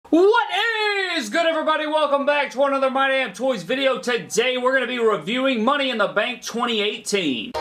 What is good, everybody? Welcome back to another My Damn Toys video. Today we're going to be reviewing Money in the Bank 2018.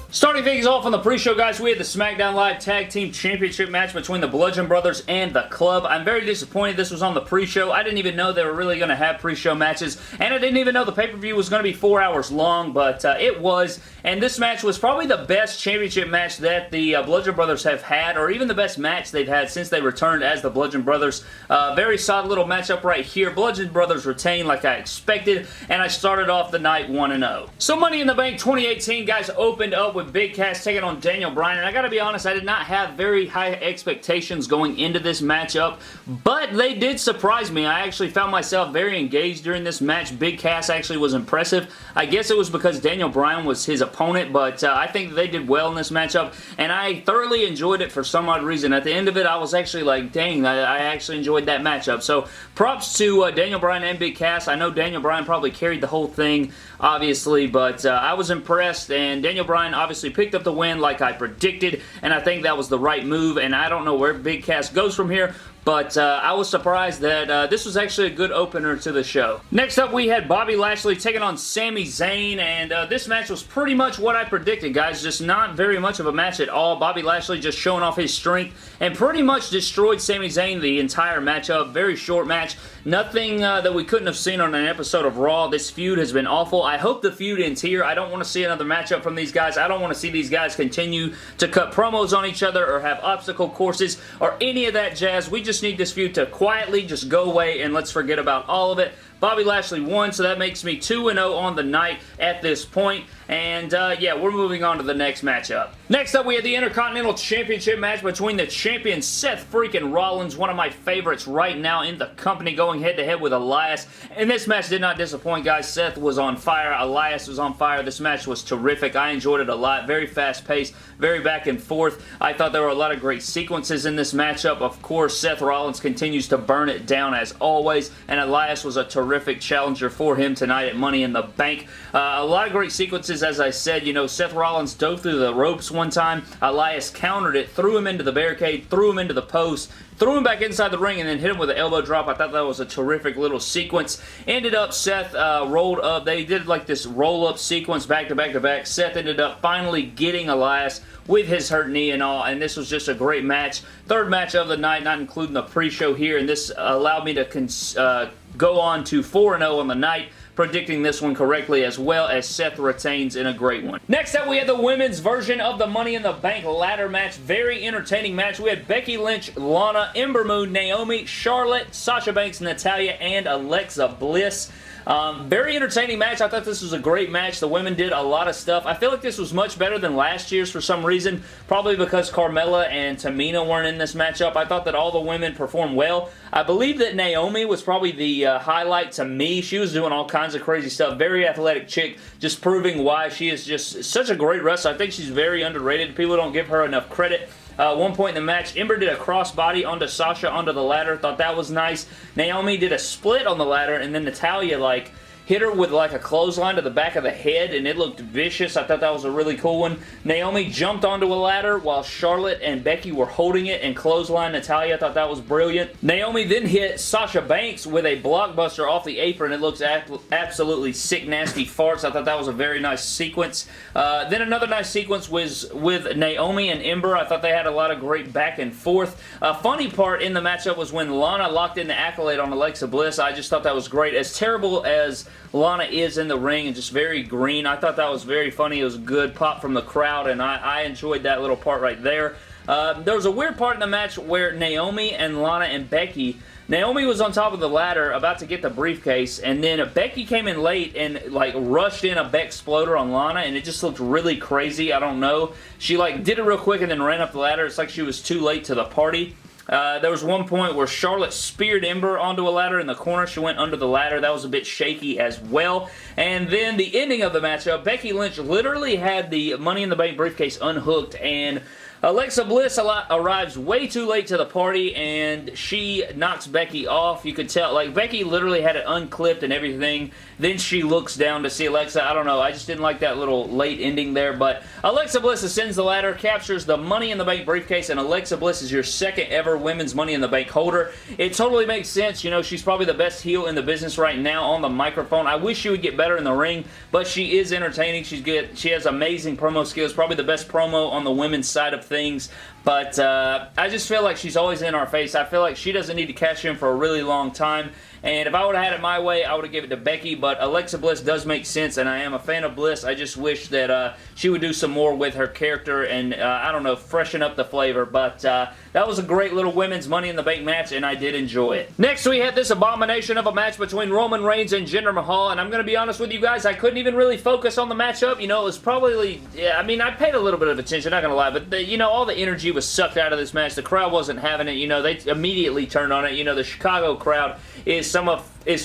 Starting things off on the pre-show, guys, we had the SmackDown Live Tag Team Championship match between the Bludgeon Brothers and the Club. I'm very disappointed this was on the pre-show. I didn't even know they were really going to have pre-show matches, and I didn't even know the pay-per-view was going to be 4 hours long, but it was, and this match was probably the best championship match that the Bludgeon Brothers have had, or even the best match they've had since they returned as the Bludgeon Brothers. Very solid little matchup right here. Bludgeon Brothers retained like I expected, and I started off the night 1-0. So Money in the Bank 2018, guys, opened up with Big Cass taking on Daniel Bryan, and I gotta be honest, I did not have very high expectations going into this matchup, but they did surprise me. I actually found myself very engaged during this match. Big Cass actually was impressive. I guess it was because Daniel Bryan was his opponent, but I think they did well in this matchup, and I thoroughly enjoyed it for some odd reason. At the end of it, I was actually like, dang, I actually enjoyed that matchup. So props to Daniel Bryan and Big Cass. I know Daniel Bryan probably carried the whole thing, obviously, but I was impressed, and Daniel Bryan obviously picked up the win like I predicted, and I think that was the right move, and I don't know where Big Cass goes from here, but I was surprised that this was actually a good opener to the show. Next up, we had Bobby Lashley taking on Sami Zayn, and this match was pretty much what I predicted, guys. Just not very much of a match at all. Bobby Lashley just showing off his strength and pretty much destroyed Sami Zayn the entire matchup. Very short match. Nothing that we couldn't have seen on an episode of Raw. This feud has been awful. I hope the feud ends here. I don't want to see another matchup from these guys. I don't want to see these guys continue to cut promos on each other or have obstacle courses or any of that jazz. We just need this feud to quietly just go away and let's forget about all of it. Bobby Lashley won, so that makes me 2-0 on the night at this point. And, yeah, we're moving on to the next matchup. Next up, we had the Intercontinental Championship match between the champion Seth freaking Rollins, one of my favorites right now in the company, going head-to-head with Elias. And this match did not disappoint, guys. Seth was on fire. Elias was on fire. This match was terrific. I enjoyed it a lot. Very fast-paced, very back and forth. I thought there were a lot of great sequences in this matchup. Of course, Seth Rollins continues to burn it down as always, and Elias was a terrific challenger for him tonight at Money in the Bank. A lot of great sequences. As I said, you know, Seth Rollins dove through the ropes one time. Elias countered it, threw him into the barricade, threw him into the post, threw him back inside the ring, and then hit him with an elbow drop. I thought that was a terrific little sequence. Ended up, Seth rolled up. They did like this roll-up sequence back to back to back. Seth ended up finally getting Elias with his hurt knee and all, and this was just a great match. Third match of the night, not including the pre-show here, and this allowed me to go on to 4-0 on the night, predicting this one correctly as well, as Seth retains in a great one. Next up, we had the women's version of the Money in the Bank ladder match. Very entertaining match. We had Becky Lynch, Lana, Ember Moon, Naomi, Charlotte, Sasha Banks, Natalya, and Alexa Bliss. Very entertaining match. I thought this was a great match. The women did a lot of stuff. I feel like this was much better than last year's for some reason, probably because Carmella and Tamina weren't in this matchup. I thought that all the women performed well. I believe that Naomi was probably the highlight to me. She was doing all kinds of crazy stuff. Very athletic chick, just proving why she is just such a great wrestler. I think she's very underrated. People don't give her enough credit. One point in the match, Ember did a crossbody onto Sasha onto the ladder. Thought that was nice. Naomi did a split on the ladder, and then Natalya, like, hit her with like a clothesline to the back of the head, and it looked vicious. I thought that was a really cool one. Naomi jumped onto a ladder while Charlotte and Becky were holding it and clothesline Natalya. I thought that was brilliant. Naomi then hit Sasha Banks with a blockbuster off the apron. It looks absolutely sick, nasty farts. I thought that was a very nice sequence. Then another nice sequence was with Naomi and Ember. I thought they had a lot of great back and forth. A funny part in the matchup was when Lana locked in the Accolade on Alexa Bliss. I just thought that was great. As terrible as Lana is in the ring and just very green, I thought that was very funny. It was a good pop from the crowd, and I enjoyed that little part right there. There was a weird part in the match where Naomi and Lana and Becky, Naomi was on top of the ladder about to get the briefcase, and then Becky came in late and like rushed in a Beck-sploder on Lana, and it just looked really crazy. I don't know. She like did it real quick and then ran up the ladder. It's like she was too late to the party. There was one point where Charlotte speared Ember onto a ladder in the corner. She went under the ladder. That was a bit shaky as well. And then the ending of the matchup, Becky Lynch literally had the Money in the Bank briefcase unhooked, and Alexa Bliss arrives way too late to the party, and she knocks Becky off. You could tell, like, Becky literally had it unclipped and everything. Then she looks down to see Alexa. I don't know. I just didn't like that little late ending there, but Alexa Bliss ascends the ladder, captures the Money in the Bank briefcase, and Alexa Bliss is your second ever women's Money in the Bank holder. It totally makes sense. You know, she's probably the best heel in the business right now on the microphone. I wish she would get better in the ring, but she is entertaining. She's good. She has amazing promo skills. Probably the best promo on the women's side of things. But I just feel like she's always in our face. I feel like she doesn't need to cash in for a really long time. And if I would have had it my way, I would have given it to Becky. But Alexa Bliss does make sense, and I am a fan of Bliss. I just wish that she would do some more with her character and, I don't know, freshen up the flavor. But that was a great little women's Money in the Bank match, and I did enjoy it. Next, we had this abomination of a match between Roman Reigns and Jinder Mahal. And I'm going to be honest with you guys, I couldn't even really focus on the matchup. You know, it was probably, yeah, I mean, I paid a little bit of attention, not going to lie. But, you know, all the energy was sucked out of this match. The crowd wasn't having it. You know, they immediately turned on it. You know, the Chicago crowd is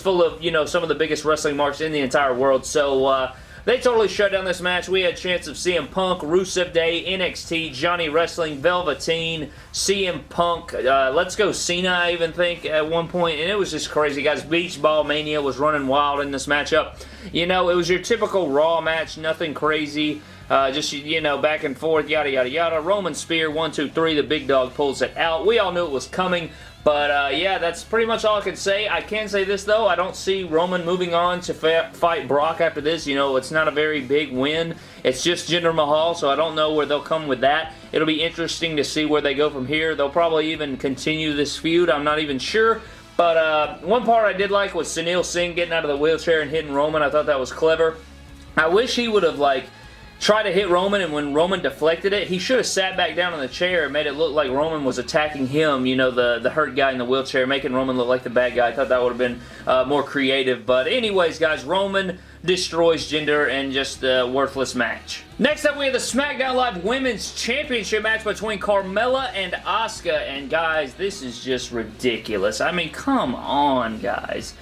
full of, you know, some of the biggest wrestling marks in the entire world. So, they totally shut down this match. We had chance of CM Punk, Rusev Day, NXT, Johnny Wrestling, Velveteen, CM Punk, Let's Go Cena, I even think, at one point. And it was just crazy, guys. Beach Ball Mania was running wild in this matchup. You know, it was your typical Raw match, nothing crazy. Just, you know, back and forth, yada, yada, yada. Roman Spear, 1, 2, 3. The big dog pulls it out. We all knew it was coming. But, yeah, that's pretty much all I can say. I can say this, though. I don't see Roman moving on to fight Brock after this. You know, it's not a very big win. It's just Jinder Mahal, so I don't know where they'll come with that. It'll be interesting to see where they go from here. They'll probably even continue this feud. I'm not even sure. But one part I did like was Sunil Singh getting out of the wheelchair and hitting Roman. I thought that was clever. I wish he would have, like, tried to hit Roman, and when Roman deflected it, he should have sat back down in the chair and made it look like Roman was attacking him, you know, the hurt guy in the wheelchair, making Roman look like the bad guy. I thought that would have been more creative. But anyways, guys, Roman destroys Jinder and just a worthless match. Next up, we have the SmackDown Live Women's Championship match between Carmella and Asuka. And guys, this is just ridiculous. I mean, come on, guys.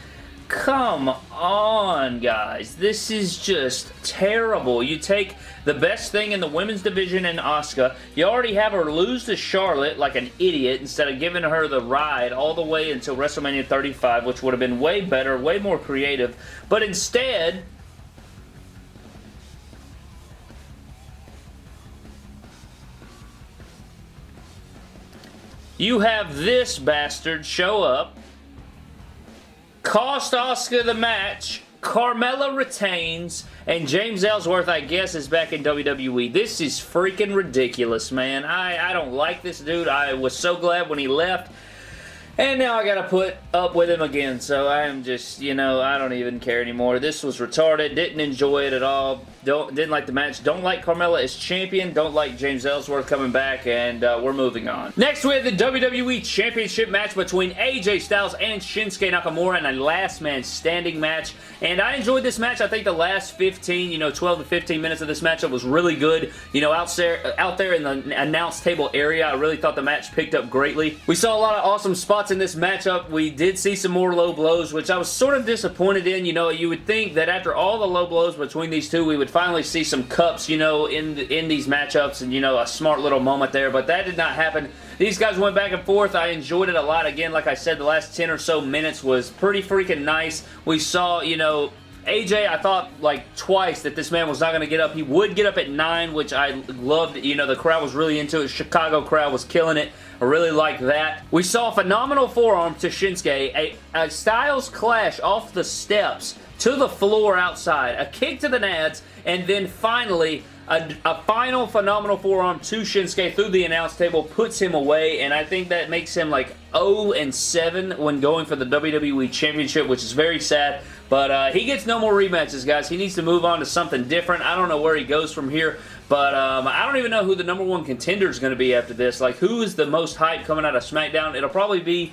Come on, guys. This is just terrible. You take the best thing in the women's division in Asuka. You already have her lose to Charlotte like an idiot instead of giving her the ride all the way until WrestleMania 35, which would have been way better, way more creative. But instead, you have this bastard show up, cost Asuka the match, Carmella retains, and James Ellsworth, I guess, is back in WWE. This is freaking ridiculous, man. I don't like this dude. I was so glad when he left. And now I gotta put up with him again, so I am just, you know, I don't even care anymore. This was retarded, didn't enjoy it at all, didn't like the match, don't like Carmella as champion, don't like James Ellsworth coming back, and we're moving on. Next we have the WWE Championship match between AJ Styles and Shinsuke Nakamura in a last man standing match, and I enjoyed this match. I think the last 15, you know, 12 to 15 minutes of this matchup was really good. You know, out there in the announce table area, I really thought the match picked up greatly. We saw a lot of awesome spots in this matchup. We did see some more low blows, which I was sort of disappointed in. You know, you would think that after all the low blows between these two, we would finally see some cups, you know, in these matchups, and, you know, a smart little moment there, but that did not happen. These guys went back and forth. I enjoyed it a lot. Again, like I said, the last 10 or so minutes was pretty freaking nice. We saw, you know, AJ, I thought like twice that this man was not going to get up. He would get up at 9, which I loved. You know, the crowd was really into it. Chicago crowd was killing it. I really liked that. We saw a phenomenal forearm to Shinsuke, a Styles clash off the steps to the floor outside, a kick to the nads, and then finally a final phenomenal forearm to Shinsuke through the announce table, puts him away, and I think that makes him like 0-7 when going for the WWE Championship, which is very sad. But he gets no more rematches, guys. He needs to move on to something different. I don't know where he goes from here. But I don't even know who the #1 contender is going to be after this. Like, who is the most hype coming out of SmackDown? It'll probably be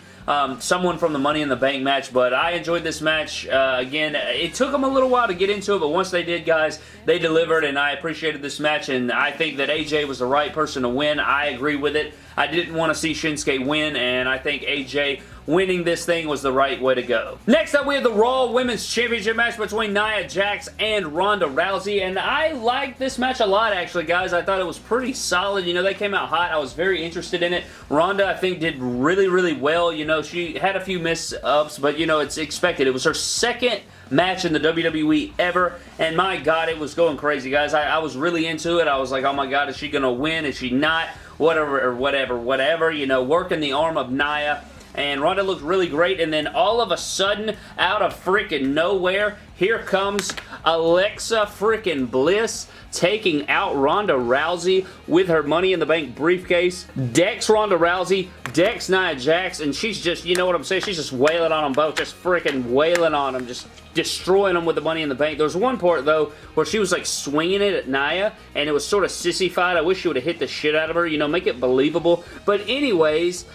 someone from the Money in the Bank match, but I enjoyed this match. Again, it took them a little while to get into it, but once they did, guys, they delivered, and I appreciated this match, and I think that AJ was the right person to win. I agree with it. I didn't want to see Shinsuke win, and I think AJ winning this thing was the right way to go. Next up, we have the Raw Women's Championship match between Nia Jax and Ronda Rousey, and I liked this match a lot, actually, guys. I thought it was pretty solid. You know, they came out hot. I was very interested in it. Ronda, I think, did really, really well. You know, she had a few miss-ups, but, you know, it's expected. It was her second match in the WWE ever, and my God, it was going crazy, guys. I was really into it. I was like, oh my God, is she going to win? Is she not? Whatever, you know, working the arm of Nia. And Ronda looked really great, and then all of a sudden, out of freaking nowhere, here comes Alexa freaking Bliss taking out Ronda Rousey with her Money in the Bank briefcase. Decks Ronda Rousey, decks Nia Jax, and she's just, you know what I'm saying, she's just wailing on them both, just freaking wailing on them, just destroying them with the Money in the Bank. There was one part, though, where she was, like, swinging it at Nia, and it was sort of sissy-fied. I wish she would have hit the shit out of her, you know, make it believable. But anyways,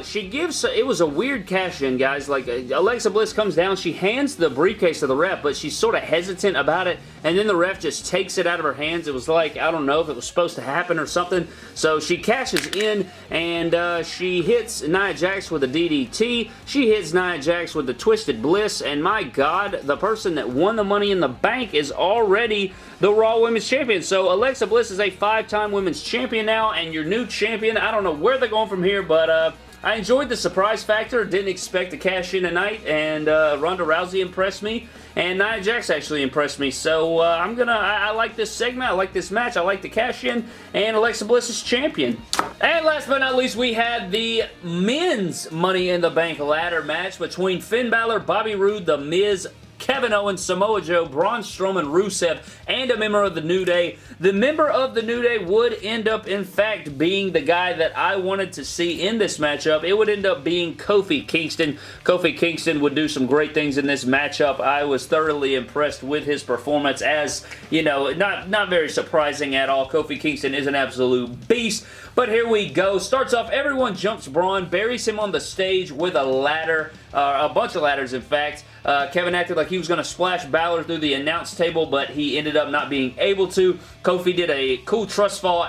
she gives, it was a weird cash-in, guys. Like, Alexa Bliss comes down, she hands the briefcase to the ref, but she's sort of hesitant about it, and then the ref just takes it out of her hands. It was like, I don't know if it was supposed to happen or something. So she cashes in, and she hits Nia Jax with a DDT. She hits Nia Jax with the Twisted Bliss, and my God, the person that won the Money in the Bank is already the Raw Women's Champion. So Alexa Bliss is a 5-time Women's Champion now, and your new champion. I don't know where they're going from here, but I enjoyed the surprise factor. Didn't expect to cash in tonight, and Ronda Rousey impressed me, and Nia Jax actually impressed me. So I like this segment. I like this match. I like the cash in, and Alexa Bliss is champion. And last but not least, we had the men's Money in the Bank ladder match between Finn Balor, Bobby Roode, The Miz, Kevin Owens, Samoa Joe, Braun Strowman, Rusev, and a member of the New Day. The member of the New Day would end up, in fact, being the guy that I wanted to see in this matchup. It would end up being Kofi Kingston. Kofi Kingston would do some great things in this matchup. I was thoroughly impressed with his performance, as, you know, not very surprising at all. Kofi Kingston is an absolute beast. But here we go. Starts off, everyone jumps Braun, buries him on the stage with a ladder, a bunch of ladders, in fact. Kevin acted like he was going to splash Balor through the announce table, but he ended up not being able to. Kofi did a cool trust fall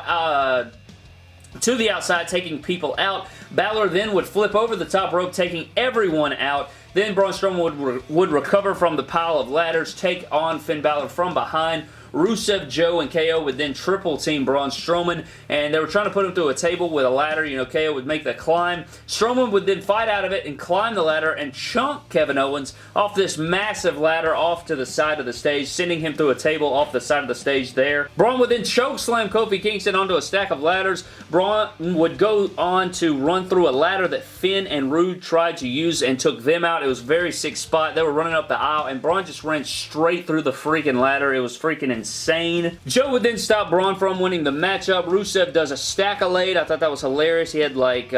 to the outside, taking people out. Balor then would flip over the top rope, taking everyone out. Then Braun Strowman would recover from the pile of ladders, take on Finn Balor from behind. Rusev, Joe, and KO would then triple team Braun Strowman, and they were trying to put him through a table with a ladder. You know, KO would make the climb. Strowman would then fight out of it and climb the ladder and chunk Kevin Owens off this massive ladder off to the side of the stage, sending him through a table off the side of the stage there. Braun would then choke slam Kofi Kingston onto a stack of ladders. Braun would go on to run through a ladder that Finn and Roode tried to use and took them out. It was a very sick spot. They were running up the aisle, and Braun just ran straight through the freaking ladder. It was freaking insane. Joe would then stop Braun from winning the matchup. Rusev does a stack-a-lade. I thought that was hilarious. He had like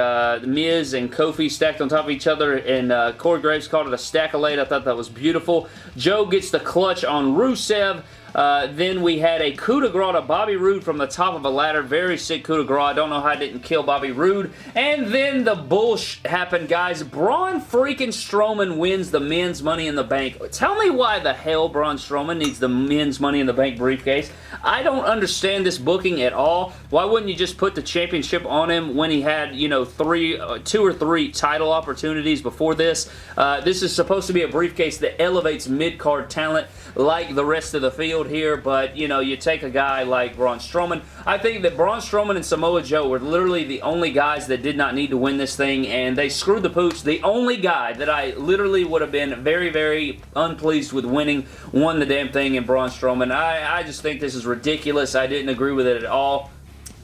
Miz and Kofi stacked on top of each other, and Corey Graves called it a stack-a-lade. I thought that was beautiful. Joe gets the clutch on Rusev. Then we had a coup de grace to Bobby Roode from the top of a ladder. Very sick coup de grace. I don't know how I didn't kill Bobby Roode. And then the bullshit happened, guys. Braun freaking Strowman wins the men's Money in the Bank. Tell me why the hell Braun Strowman needs the men's Money in the Bank briefcase. I don't understand this booking at all. Why wouldn't you just put the championship on him when he had, you know, 2 or 3 title opportunities before this? This is supposed to be a briefcase that elevates mid-card talent like the rest of the field here, but, you know, you take a guy like Braun Strowman. I think that Braun Strowman and Samoa Joe were literally the only guys that did not need to win this thing, and they screwed the pooch. The only guy that I literally would have been very, very unpleased with winning won the damn thing in Braun Strowman. I just think this is ridiculous. I didn't agree with it at all.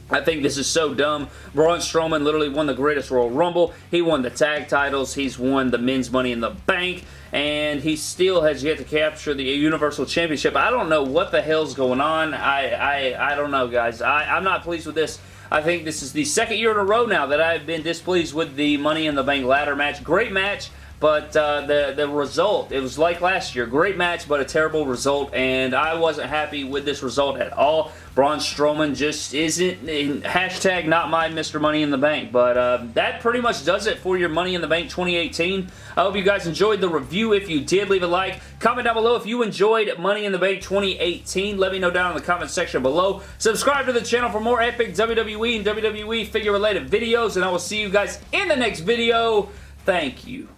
I think this is so dumb. Braun Strowman literally won the greatest Royal Rumble. He won the tag titles. He's won the men's Money in the Bank. And he still has yet to capture the Universal Championship. I don't know what the hell's going on. I don't know, guys. I'm not pleased with this. I think this is the second year in a row now that I've been displeased with the Money in the Bank ladder match. Great match. but the result, it was like last year. Great match, but a terrible result, and I wasn't happy with this result at all. Braun Strowman just isn't, hashtag not my Mr. Money in the Bank, but that pretty much does it for your Money in the Bank 2018. I hope you guys enjoyed the review. If you did, leave a like. Comment down below if you enjoyed Money in the Bank 2018. Let me know down in the comment section below. Subscribe to the channel for more epic WWE and WWE figure related videos, and I will see you guys in the next video. Thank you.